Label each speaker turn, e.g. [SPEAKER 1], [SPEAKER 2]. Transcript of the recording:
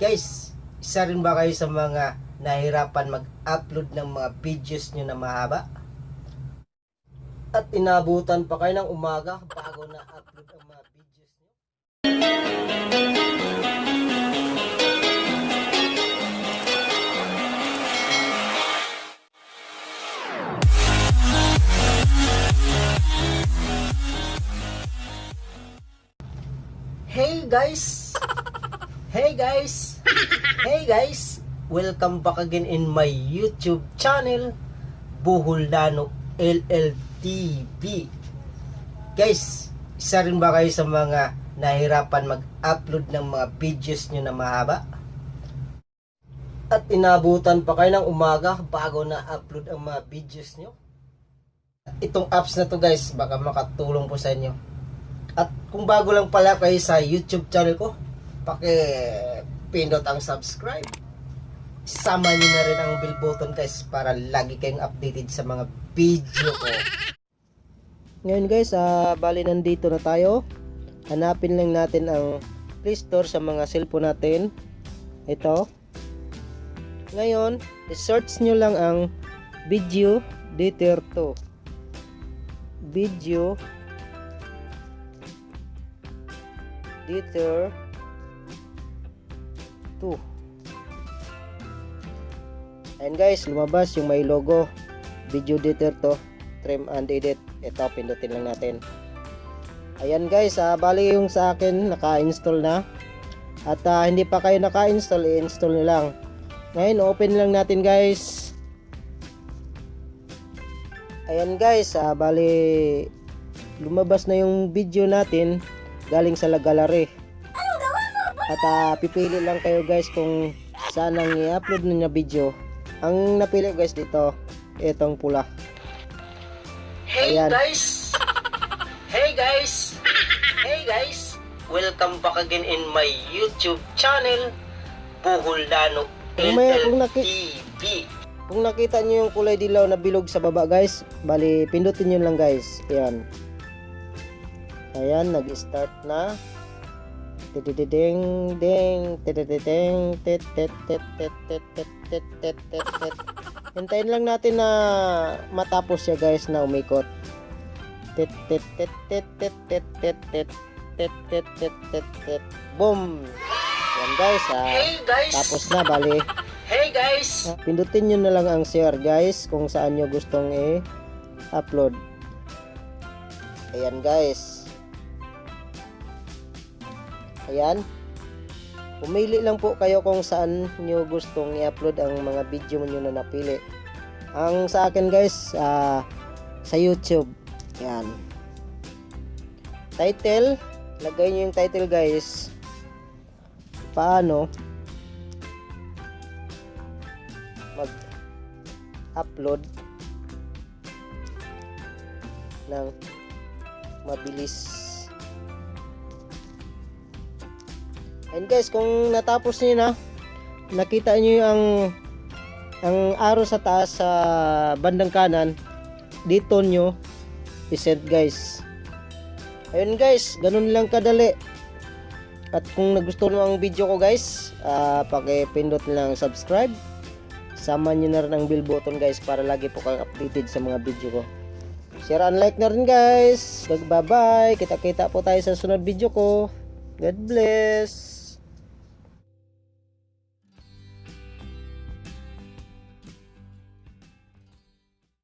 [SPEAKER 1] Guys, isa rin ba kayo sa mga nahirapan mag-upload ng mga videos nyo na mahaba? At inabutan pa kayo ng umaga bago na-upload ang mga videos nyo? Hey guys! Hey guys! Hey guys! Welcome back again in my YouTube channel, Buhuldano LLTV. Guys, isa rin ba kayo sa mga nahirapan mag-upload ng mga videos nyo na mahaba? At inabutan pa kayo ng umaga bago na-upload ang mga videos nyo? Itong apps na to guys, baka makatulong po sa inyo. At kung bago lang pala kayo sa YouTube channel ko, pindot ang subscribe. Sama nyo na rin ang bell button guys para lagi kayong updated sa mga video ko. Ngayon guys, bali nandito na tayo. Hanapin lang natin ang Play Store sa mga cellphone natin. Ito. Ngayon, i-search nyo lang ang Video Editor 2. Video Editor 2. Ayan guys, lumabas yung may logo Video Editor to, trim and edit. Ito, pindutin lang natin. Ayan guys, bali yung sa akin naka-install na. At hindi pa kayo naka-install, i-install nyo lang. Ngayon, open lang natin guys. Ayan guys, bali lumabas na yung video natin galing sa gallery. At pipili lang kayo guys kung saan ang i-upload na video. Ang napili guys dito, itong pula. Hey guys! Hey guys! Hey guys! Welcome back again in my YouTube channel, Buhuldano LLTV. Kung nakita nyo yung kulay dilaw na bilog sa baba guys, bali pindutin nyo lang guys. Ayan. Ayan, nag-start na. Tidididing ding, tidididing, tit tit tit tit tit tit tit tit tit tit. Hintayin lang natin na matapos siya guys na umikot. Tit tit tit tit tit tit tit tit tit tit tit tit tit. Boom. Yan guys, tapos na bali. Hey guys. Pindutin niyo na lang ang share guys kung saan niyo gustong i-upload. Ayan guys. Ayan. Pumili lang po kayo kung saan nyo gustong i-upload ang mga video nyo na napili. Ang sa akin guys, sa YouTube. Ayan. Title. Lagay nyo yung title guys. Paano mag-upload ng mabilis. And guys, kung natapos niyo na, nakita niyo ang arrow sa taas sa bandang kanan, dito nyo i-send guys. Ayun guys, ganun lang kadali. At kung nagustuhan mo ang video ko guys, paki-pindot lang subscribe. Sama nyo na rin ang bell button guys para lagi po kang updated sa mga video ko. Share and like na rin guys. Bye bye. Kita-kita po tayo sa sunod video ko. God bless.